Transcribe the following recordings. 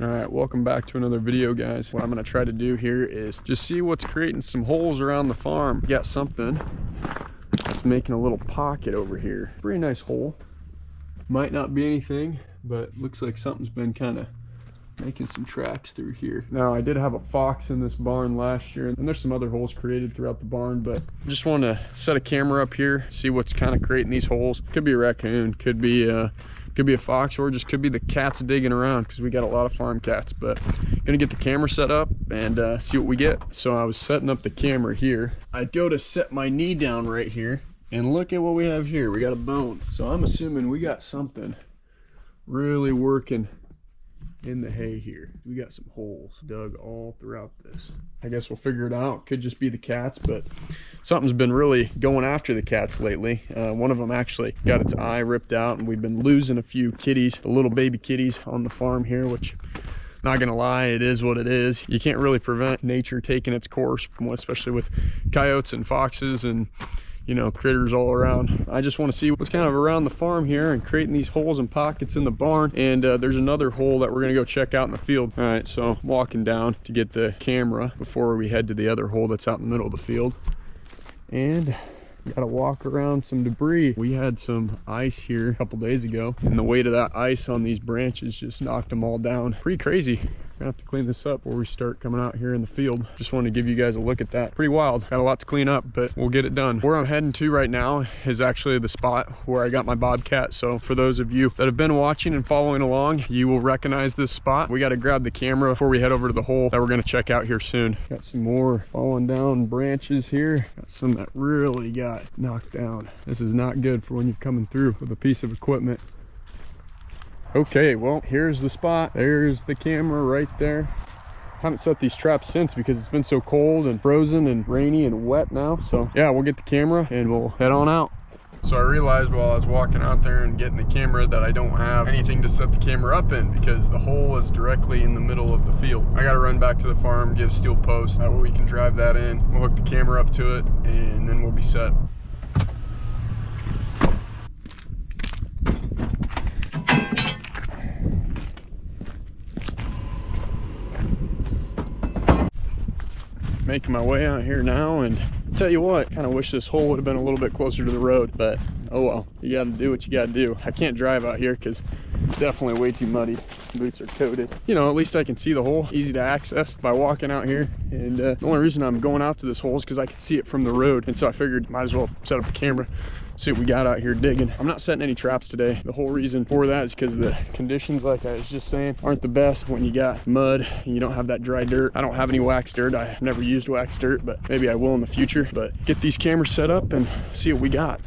All right, welcome back to another video, guys. What I'm gonna try to do here is just see what's creating some holes around the farm. Got something that's making a little pocket over here. Pretty nice hole. Might not be anything, but looks like something's been kind of making some tracks through here. Now, I did have a fox in this barn last year, and there's some other holes created throughout the barn, but I just want to set a camera up here, see what's kind of creating these holes. Could be a raccoon, could be a fox, or just could be the cats digging around, because we got a lot of farm cats. But gonna get the camera set up and see what we get. So I was setting up the camera here. I'd go to set my knee down right here, and look at what we have here. We got a bone. So I'm assuming we got something really working in the hay here. We got some holes dug all throughout this. I guess we'll figure it out. Could just be the cats, but something's been really going after the cats lately. One of them actually got its eye ripped out, and we've been losing a few kitties, the little baby kitties on the farm here, which, not gonna lie, it is what it is. You can't really prevent nature taking its course, especially with coyotes and foxes and, you know, critters all around. I just want to see what's kind of around the farm here and creating these holes and pockets in the barn. And there's another hole that we're gonna go check out in the field. All right, so I'm walking down to get the camera before we head to the other hole that's out in the middle of the field. And gotta walk around some debris. We had some ice here a couple days ago, and the weight of that ice on these branches just knocked them all down. Pretty crazy. Gonna have to clean this up before we start coming out here in the field. Just wanted to give you guys a look at that. Pretty wild. Got a lot to clean up, but we'll get it done. Where I'm heading to right now is actually the spot where I got my bobcat. So for those of you that have been watching and following along, you will recognize this spot. We got to grab the camera before we head over to the hole that we're going to check out here soon. Got some more falling down branches here. Got some that really got knocked down. This is not good for when you're coming through with a piece of equipment. Okay, well, here's the spot. There's the camera right there. Haven't set these traps since because it's been so cold and frozen and rainy and wet now. So yeah, we'll get the camera and we'll head on out. So I realized while I was walking out there and getting the camera that I don't have anything to set the camera up in, because the hole is directly in the middle of the field. I gotta run back to the farm, get a steel post, that way we can drive that in. We'll hook the camera up to it and then we'll be set. Making my way out here now, and I'll tell you what, kind of wish this hole would have been a little bit closer to the road, but oh well, you got to do what you got to do. I can't drive out here because it's definitely way too muddy. Boots are coated. You know, at least I can see the hole, easy to access by walking out here. And the only reason I'm going out to this hole is because I can see it from the road, and so I figured might as well set up a camera, see what we got out here digging. I'm not setting any traps today. The whole reason for that is because the conditions, like I was just saying, aren't the best when you got mud and you don't have that dry dirt. I don't have any waxed dirt. I've never used waxed dirt, but maybe I will in the future. But get these cameras set up and see what we got.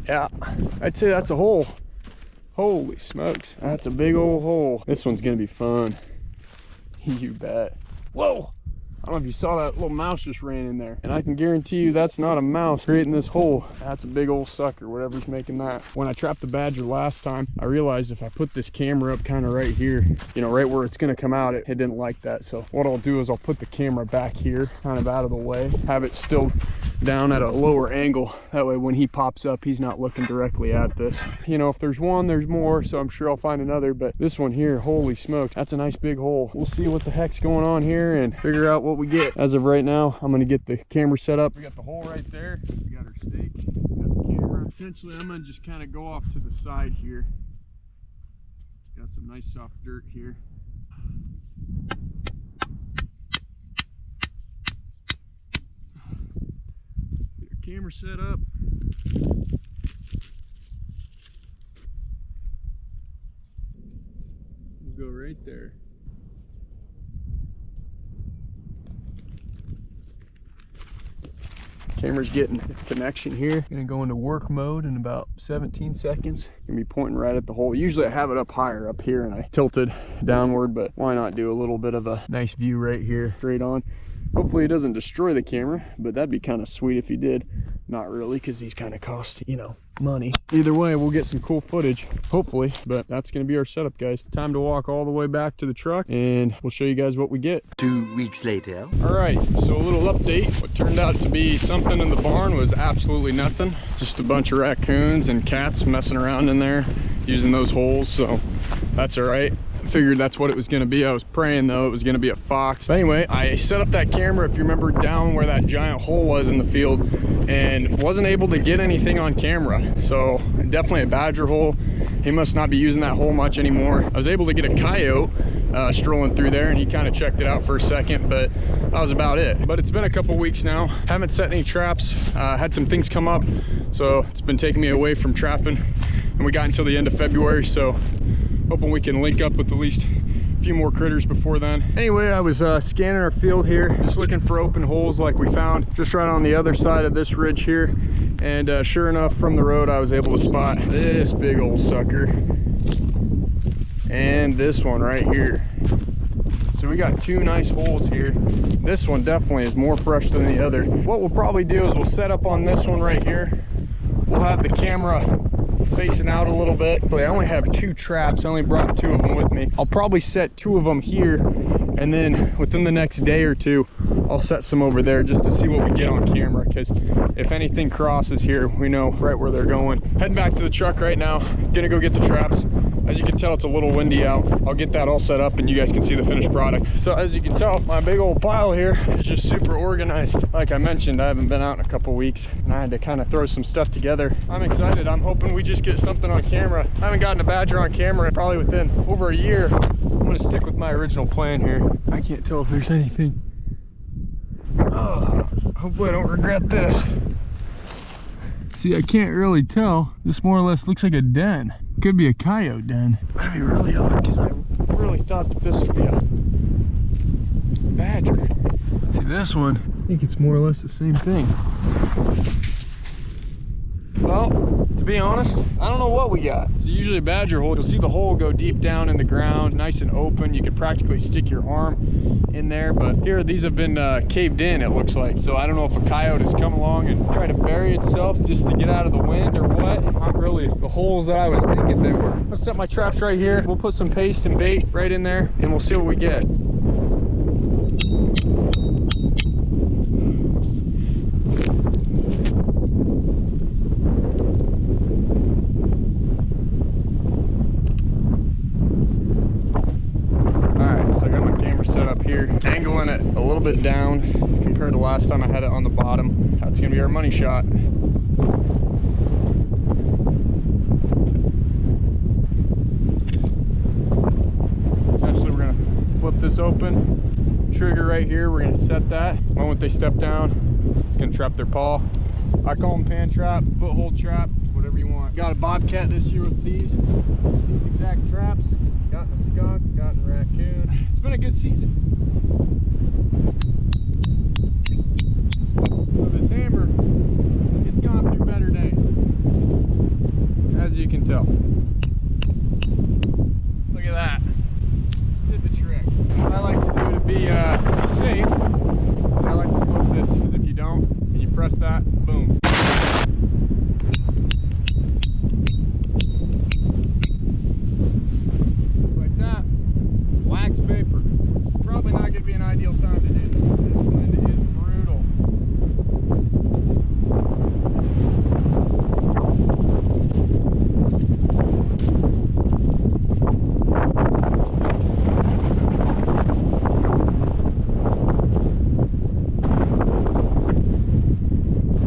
Yeah, I'd say that's a hole. Holy smokes, that's a big old hole. This one's gonna be fun. You bet. Whoa! I don't know if you saw that little mouse just ran in there. And I can guarantee you that's not a mouse creating this hole. That's a big old sucker, whatever's making that. When I trapped the badger last time, I realized if I put this camera up kind of right here, you know, right where it's gonna come out, it didn't like that. So what I'll do is I'll put the camera back here, kind of out of the way, have it still down at a lower angle. That way when he pops up, he's not looking directly at this. You know, if there's one, there's more, so I'm sure I'll find another, but this one here, holy smokes, that's a nice big hole. We'll see what the heck's going on here and figure out what we get. As of right now, I'm gonna get the camera set up. We got the hole right there. We got our stake, we got the camera. Essentially, I'm gonna just kind of go off to the side here. Got some nice soft dirt here. Get our camera set up. We'll go right there. Camera's getting its connection here. Gonna go into work mode in about 17 seconds. Gonna be pointing right at the hole. Usually I have it up higher up here and I tilted downward, but why not do a little bit of a nice view right here, straight on. Hopefully it doesn't destroy the camera, but that'd be kind of sweet if he did. Not really, because these kind of cost, you know, money. Either way, we'll get some cool footage, hopefully, but that's gonna be our setup, guys. Time to walk all the way back to the truck and we'll show you guys what we get. 2 weeks later. All right, so a little update. What turned out to be something in the barn was absolutely nothing. Just a bunch of raccoons and cats messing around in there, using those holes, so that's all right. Figured that's what it was going to be. I was praying though it was going to be a fox. But anyway, I set up that camera, if you remember, down where that giant hole was in the field, and wasn't able to get anything on camera. So definitely a badger hole. He must not be using that hole much anymore. I was able to get a coyote strolling through there, and he kind of checked it out for a second, but that was about it. But it's been a couple weeks now. Haven't set any traps. Had some things come up, so it's been taking me away from trapping, and we got until the end of February, so hoping we can link up with at least a few more critters before then. Anyway, I was scanning our field here, just looking for open holes like we found just right on the other side of this ridge here. And sure enough, from the road, I was able to spot this big old sucker and this one right here. So we got two nice holes here. This one definitely is more fresh than the other. What we'll probably do is we'll set up on this one right here. We'll have the camera facing out a little bit, but I only have two traps. I only brought two of them with me. I'll probably set two of them here, and then within the next day or two I'll set some over there just to see what we get on camera, because if anything crosses here, we know right where they're going. Heading back to the truck right now, gonna go get the traps. As you can tell, it's a little windy out. I'll get that all set up and you guys can see the finished product. So as you can tell, my big old pile here is just super organized. Like I mentioned, I haven't been out in a couple weeks and I had to kind of throw some stuff together. I'm excited. I'm hoping we just get something on camera. I haven't gotten a badger on camera probably within over a year. I'm gonna stick with my original plan here. I can't tell if there's anything. Hopefully I don't regret this. See, I can't really tell. This more or less looks like a den. Could be a coyote den. That'd be really odd, because I really thought that this would be a badger. See, this one, I think it's more or less the same thing. Well, to be honest, I don't know what we got. So usually a badger hole, you'll see the hole go deep down in the ground, nice and open. You could practically stick your arm in there, but here these have been caved in, it looks like. So I don't know if a coyote has come along and tried to bury itself just to get out of the wind or what. Not really the holes that I was thinking they were. Let's set my traps right here. We'll put some paste and bait right in there and we'll see what we get. Angling it a little bit down compared to last time I had it on the bottom. That's gonna be our money shot. Essentially, we're gonna flip this open, trigger right here. We're gonna set that. The moment they step down, it's gonna trap their paw. I call them pan trap, foothold trap, whatever you want. Got a bobcat this year with these exact traps. Gotten a skunk, gotten a raccoon. It's been a good season. So this hammer, it's gone through better days, as you can tell. Look at that. Did the trick. What I like to do to be safe is I like to flip this, because if you don't, and you press that, boom. Just like that. Wax paper. It's probably not going to be an ideal time to do this. This wind is brutal.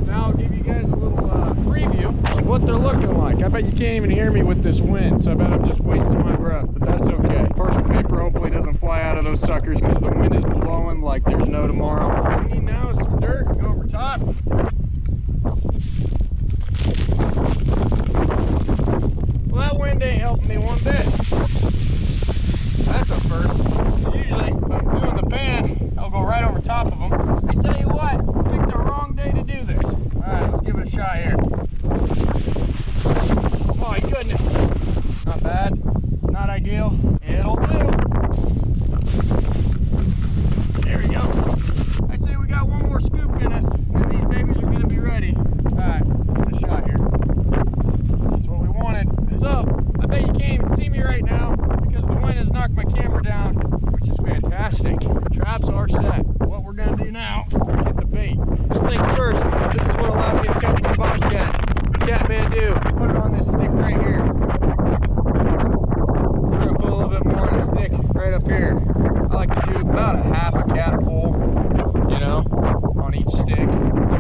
Now I'll give you guys a little preview of what they're looking like. I bet you can't even hear me with this wind, so I bet I'm just wasting my breath, but that's okay. Parchment paper hopefully doesn't fly out of those suckers because the wind is blowing like there's no tomorrow. What we need now is some dirt. Go over top. Well, that wind ain't helping me one bit. That's a first. So usually when I'm doing the pan, I'll go right over top of them. I tell you what, I picked the wrong day to do this. Alright, let's give it a shot here. Oh my goodness. Not bad. Not ideal. It'll do. There we go. I say we got one more scoop in us, and then these babies are going to be ready. Alright, let's give it a shot here. That's what we wanted. So, I bet you can't even see me right now because the wind has knocked my camera down, which is fantastic. Traps are set. What we're going to do now is get the bait. First things first, this is what allowed me to catch my bobcat. Cat man do. Put it on this stick right here. right up here. I like to do about a half a cat pull, you know, on each stick.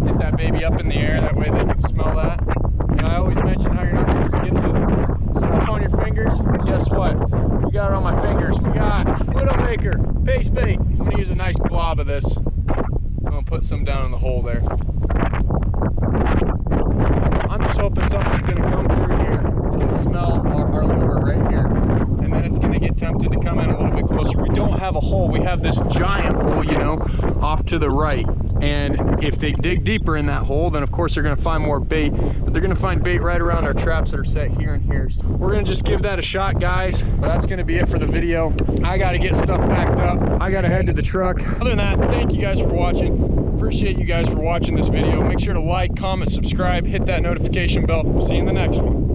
Get that baby up in the air, that way they can smell that. You know, I always mention how you're not supposed to get this stuff on your fingers. Guess what? We got it on my fingers. We got Widowmaker paste bait. I'm gonna use a nice glob of this. I'm gonna put some down in the hole there. I'm just hoping something's gonna come through here. It's gonna smell our lure right here. And then it's gonna get tempted to come in a little bit closer. We don't have a hole. We have this giant hole, you know, off to the right. And if they dig deeper in that hole, then of course they're gonna find more bait, but they're gonna find bait right around our traps that are set here and here. So we're gonna just give that a shot, guys. But that's gonna be it for the video. I gotta get stuff packed up. I gotta head to the truck. Other than that, thank you guys for watching. Appreciate you guys for watching this video. Make sure to like, comment, subscribe, hit that notification bell. We'll see you in the next one.